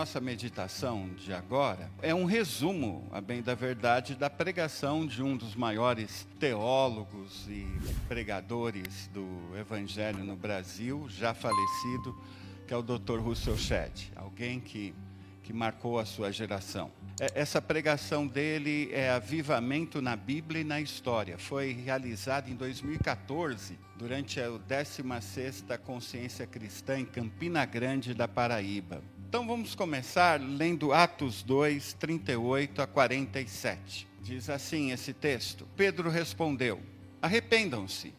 nossa meditação de agora é um resumo, a bem da verdade, da pregação de um dos maiores teólogos e pregadores do Evangelho no Brasil, já falecido, que é o Dr. Russell Shedd, alguém que marcou a sua geração. Essa pregação dele é Avivamento na Bíblia e na História. Foi realizada em 2014, durante a 16ª Consciência Cristã em Campina Grande da Paraíba. Então vamos começar lendo Atos 2, 38 a 47. Diz assim esse texto: Pedro respondeu: arrependam-se,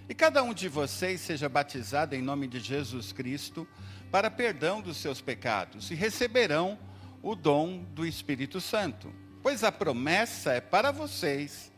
e cada um de vocês seja batizado em nome de Jesus Cristo para perdão dos seus pecados, e receberão o dom do Espírito Santo. Pois a promessa é para vocês,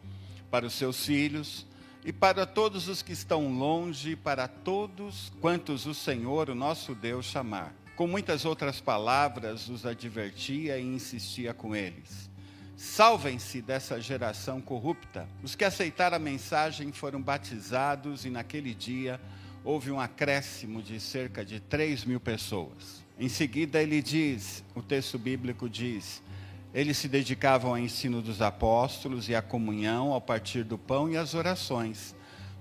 para os seus filhos, e para todos os que estão longe, para todos quantos o Senhor, o nosso Deus, chamar. Com muitas outras palavras, os advertia e insistia com eles: salvem-se dessa geração corrupta. Os que aceitaram a mensagem foram batizados, e naquele dia houve um acréscimo de cerca de 3.000 pessoas. Em seguida ele diz, o texto bíblico diz: eles se dedicavam ao ensino dos apóstolos e à comunhão, ao partir do pão e às orações.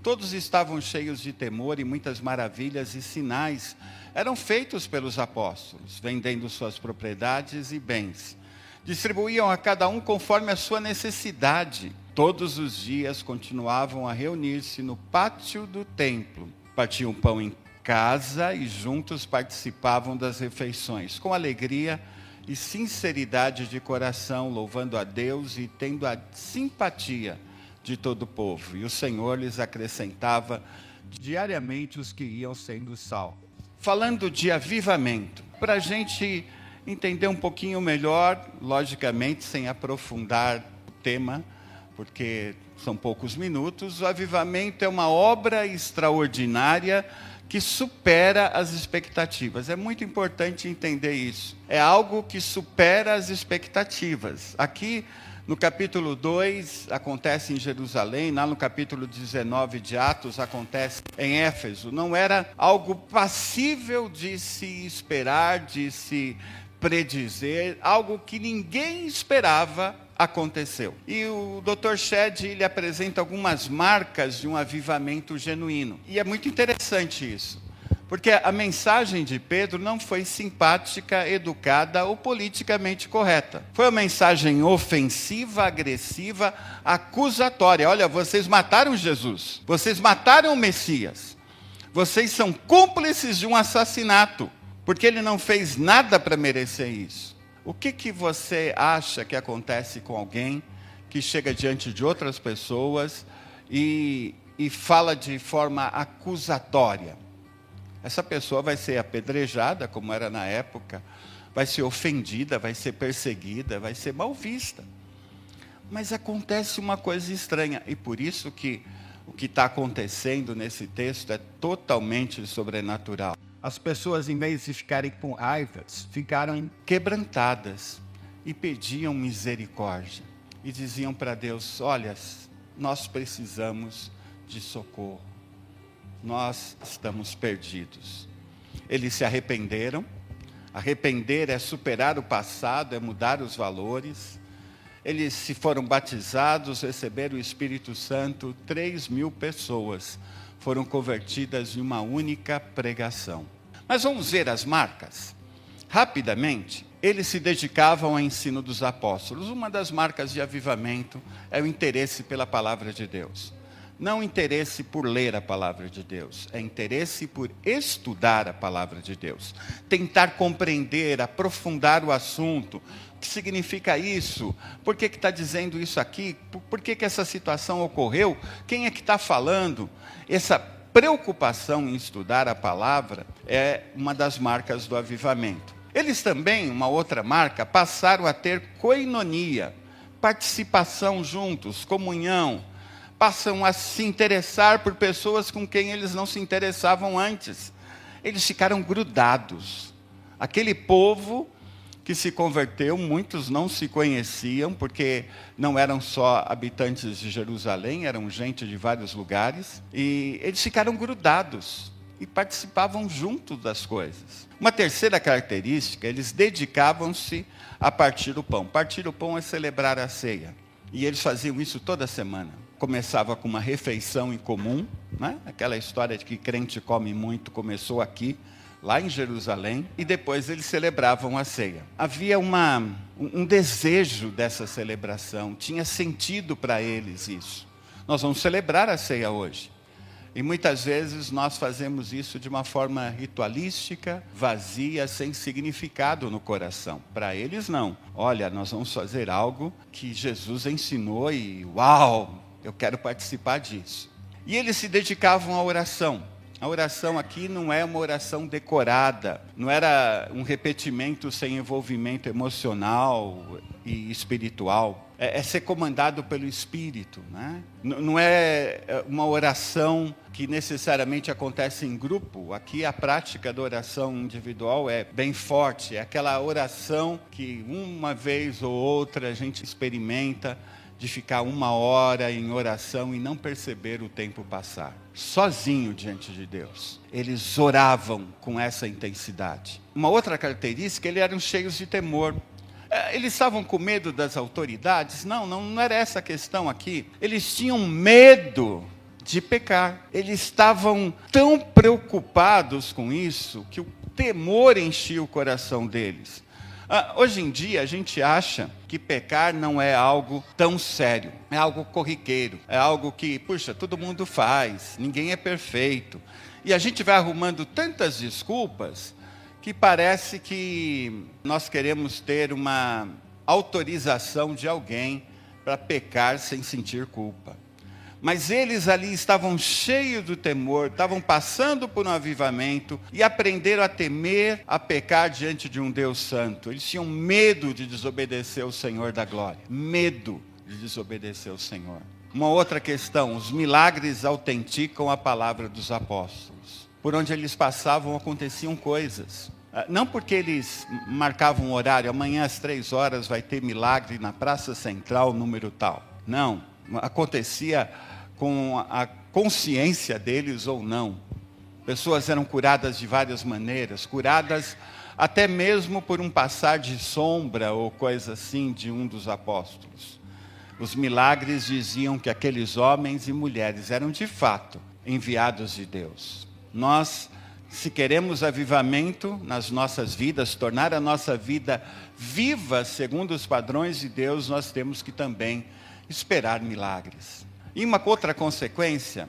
Todos estavam cheios de temor, e muitas maravilhas e sinais eram feitos pelos apóstolos, vendendo suas propriedades e bens. Distribuíam a cada um conforme a sua necessidade. Todos os dias continuavam a reunir-se no pátio do templo. Partiam pão em casa e juntos participavam das refeições, com alegria e sinceridade de coração, louvando a Deus e tendo a simpatia de todo o povo. E o Senhor lhes acrescentava diariamente os que iam sendo salvos. Falando de avivamento, para a gente entender um pouquinho melhor, logicamente sem aprofundar o tema, porque são poucos minutos, o avivamento é uma obra extraordinária que supera as expectativas. É muito importante entender isso. É algo que supera as expectativas. Aqui no capítulo 2 acontece em Jerusalém, lá no capítulo 19 de Atos acontece em Éfeso. Não era algo passível de se esperar, de se predizer, algo que ninguém esperava aconteceu. E o Dr. Shedd, ele apresenta algumas marcas de um avivamento genuíno. E é muito interessante isso, porque a mensagem de Pedro não foi simpática, educada ou politicamente correta. Foi uma mensagem ofensiva, agressiva, acusatória. Olha, vocês mataram Jesus, vocês mataram o Messias, vocês são cúmplices de um assassinato, porque ele não fez nada para merecer isso. O que você acha que acontece com alguém que chega diante de outras pessoas e fala de forma acusatória? Essa pessoa vai ser apedrejada, como era na época, vai ser ofendida, vai ser perseguida, vai ser mal vista. Mas acontece uma coisa estranha, e por isso que o que está acontecendo nesse texto é totalmente sobrenatural. As pessoas, em vez de ficarem com raivas, ficaram quebrantadas e pediam misericórdia. E diziam para Deus: olha, nós precisamos de socorro. Nós estamos perdidos. Eles se arrependeram. Arrepender é superar o passado, é mudar os valores. Eles se foram batizados, receberam o Espírito Santo. 3.000 pessoas foram convertidas em uma única pregação. Mas vamos ver as marcas. Rapidamente, eles se dedicavam ao ensino dos apóstolos. Uma das marcas de avivamento é o interesse pela palavra de Deus. Não interesse por ler a palavra de Deus, é interesse por estudar a palavra de Deus. Tentar compreender, aprofundar o assunto. O que significa isso? Por que está dizendo isso aqui? Por que essa situação ocorreu? Quem é que está falando? Essa preocupação em estudar a palavra é uma das marcas do avivamento. Eles também, uma outra marca, passaram a ter koinonia, participação juntos, comunhão. Passam a se interessar por pessoas com quem eles não se interessavam antes. Eles ficaram grudados. Aquele povo que se converteu, muitos não se conheciam, porque não eram só habitantes de Jerusalém, eram gente de vários lugares, e eles ficaram grudados. e participavam junto das coisas. Uma terceira característica, eles dedicavam-se a partir o pão. Partir o pão é celebrar a ceia. E eles faziam isso toda semana. Começava com uma refeição em comum, né? Aquela história de que crente come muito começou aqui, lá em Jerusalém, e depois eles celebravam a ceia. Havia um desejo dessa celebração, tinha sentido para eles isso. Nós vamos celebrar a ceia hoje. E muitas vezes nós fazemos isso de uma forma ritualística, vazia, sem significado no coração. Para eles não. Olha, nós vamos fazer algo que Jesus ensinou e uau, eu quero participar disso. E eles se dedicavam à oração. A oração aqui não é uma oração decorada, não era um repetimento sem envolvimento emocional e espiritual. É ser comandado pelo Espírito, né? Não é uma oração que necessariamente acontece em grupo. Aqui a prática da oração individual é bem forte. É aquela oração que uma vez ou outra a gente experimenta, de ficar 1 hora em oração e não perceber o tempo passar. Sozinho diante de Deus. Eles oravam com essa intensidade. Uma outra característica, eles eram cheios de temor. Eles estavam com medo das autoridades? Não era essa a questão aqui. Eles tinham medo de pecar. Eles estavam tão preocupados com isso que o temor enchia o coração deles. Hoje em dia a gente acha que pecar não é algo tão sério, é algo corriqueiro, é algo que, puxa, todo mundo faz, ninguém é perfeito. E a gente vai arrumando tantas desculpas que parece que nós queremos ter uma autorização de alguém para pecar sem sentir culpa. Mas eles ali estavam cheios do temor, estavam passando por um avivamento e aprenderam a temer, a pecar diante de um Deus santo. Eles tinham medo de desobedecer o Senhor da glória. Medo de desobedecer o Senhor. Uma outra questão, os milagres autenticam a palavra dos apóstolos. Por onde eles passavam aconteciam coisas. Não porque eles marcavam um horário, amanhã às 3 horas vai ter milagre na Praça Central, número tal. Não, acontecia com a consciência deles ou não. Pessoas eram curadas de várias maneiras, curadas até mesmo por um passar de sombra ou coisa assim de um dos apóstolos. Os milagres diziam que aqueles homens e mulheres eram de fato enviados de Deus. Nós, se queremos avivamento nas nossas vidas, tornar a nossa vida viva segundo os padrões de Deus, nós temos que também esperar milagres. E uma outra consequência,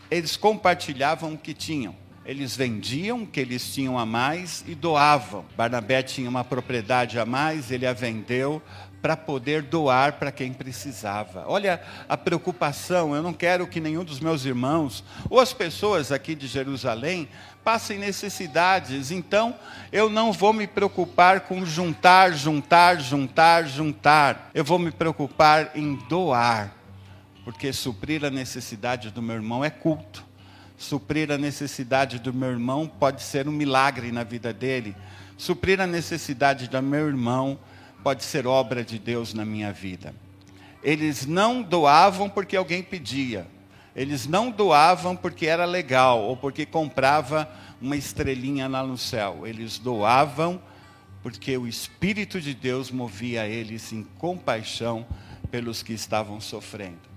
eles compartilhavam o que tinham. Eles vendiam o que eles tinham a mais e doavam. Barnabé tinha uma propriedade a mais, ele a vendeu para poder doar para quem precisava. Olha a preocupação, eu não quero que nenhum dos meus irmãos, ou as pessoas aqui de Jerusalém, passem necessidades. Então, eu não vou me preocupar com juntar. Eu vou me preocupar em doar. Porque suprir a necessidade do meu irmão é culto. Suprir a necessidade do meu irmão pode ser um milagre na vida dele. Suprir a necessidade do meu irmão pode ser obra de Deus na minha vida. Eles não doavam porque alguém pedia. Eles não doavam porque era legal ou porque comprava uma estrelinha lá no céu. Eles doavam porque o Espírito de Deus movia eles em compaixão pelos que estavam sofrendo.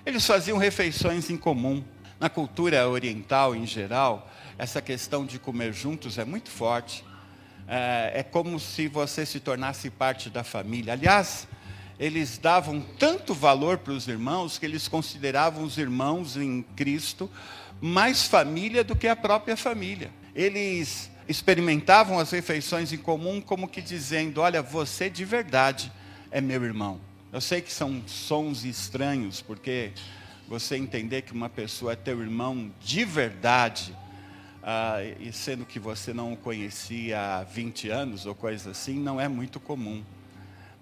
Eles faziam refeições em comum. Na cultura oriental, em geral, essa questão de comer juntos é muito forte. É como se você se tornasse parte da família. Aliás, eles davam tanto valor para os irmãos que eles consideravam os irmãos em Cristo mais família do que a própria família. Eles experimentavam as refeições em comum como que dizendo, olha, você de verdade é meu irmão. Eu sei que são sons estranhos, porque você entender que uma pessoa é teu irmão de verdade, e sendo que você não o conhecia há 20 anos ou coisa assim, não é muito comum.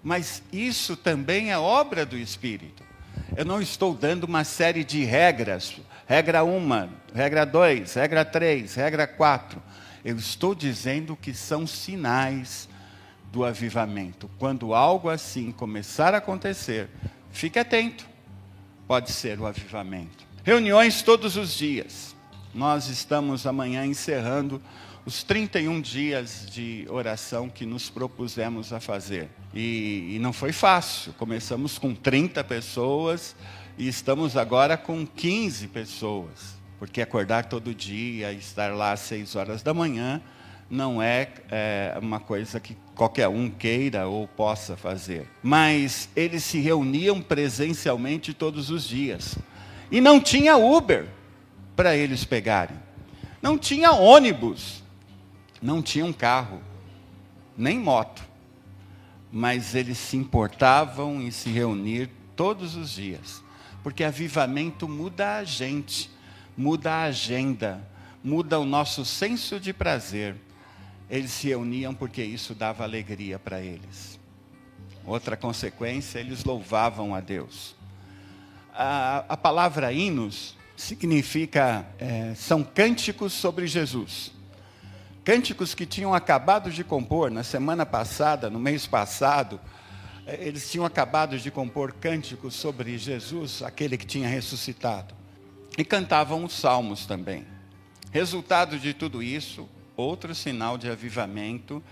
Mas isso também é obra do Espírito. Eu não estou dando uma série de regras, regra 1, regra 2, regra 3, regra 4. Eu estou dizendo que são sinais do avivamento. Quando algo assim começar a acontecer, fique atento. Pode ser o avivamento. Reuniões todos os dias. nós estamos amanhã encerrando os 31 dias de oração que nos propusemos a fazer. E não foi fácil. Começamos com 30 pessoas e estamos agora com 15 pessoas. Porque acordar todo dia e estar lá às 6 horas da manhã não é uma coisa que qualquer um queira ou possa fazer. Mas eles se reuniam presencialmente todos os dias. E não tinha Uber para eles pegarem. Não tinha ônibus. Não tinha um carro. Nem moto. Mas eles se importavam em se reunir todos os dias. Porque avivamento muda a gente, muda a agenda, muda o nosso senso de prazer. Eles se reuniam porque isso dava alegria para eles. Outra consequência, eles louvavam a Deus. A palavra hinos significa, são cânticos sobre Jesus. Cânticos que tinham acabado de compor na semana passada, no mês passado, eles tinham acabado de compor cânticos sobre Jesus, aquele que tinha ressuscitado. E cantavam os salmos também. Resultado de tudo isso, outro sinal de avivamento,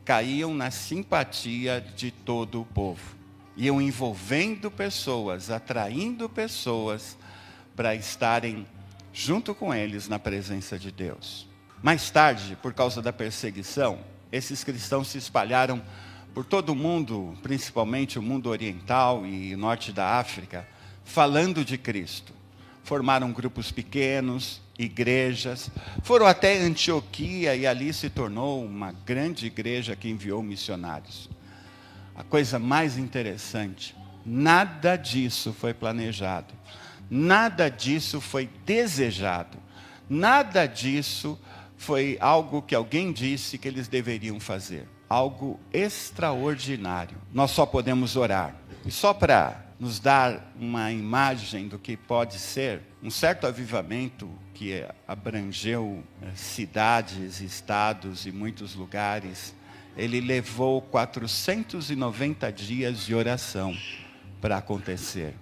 caíam na simpatia de todo o povo. Iam envolvendo pessoas, atraindo pessoas para estarem junto com eles na presença de Deus. Mais tarde, por causa da perseguição, esses cristãos se espalharam por todo o mundo, principalmente o mundo oriental e o norte da África, falando de Cristo. Formaram grupos pequenos, igrejas, foram até Antioquia e ali se tornou uma grande igreja que enviou missionários. A coisa mais interessante, nada disso foi planejado, nada disso foi desejado, nada disso foi algo que alguém disse que eles deveriam fazer. Algo extraordinário. Nós só podemos orar. E só para nos dar uma imagem do que pode ser, um certo avivamento que abrangeu cidades, estados e muitos lugares, ele levou 490 dias de oração para acontecer.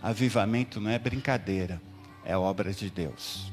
Avivamento não é brincadeira, é obra de Deus.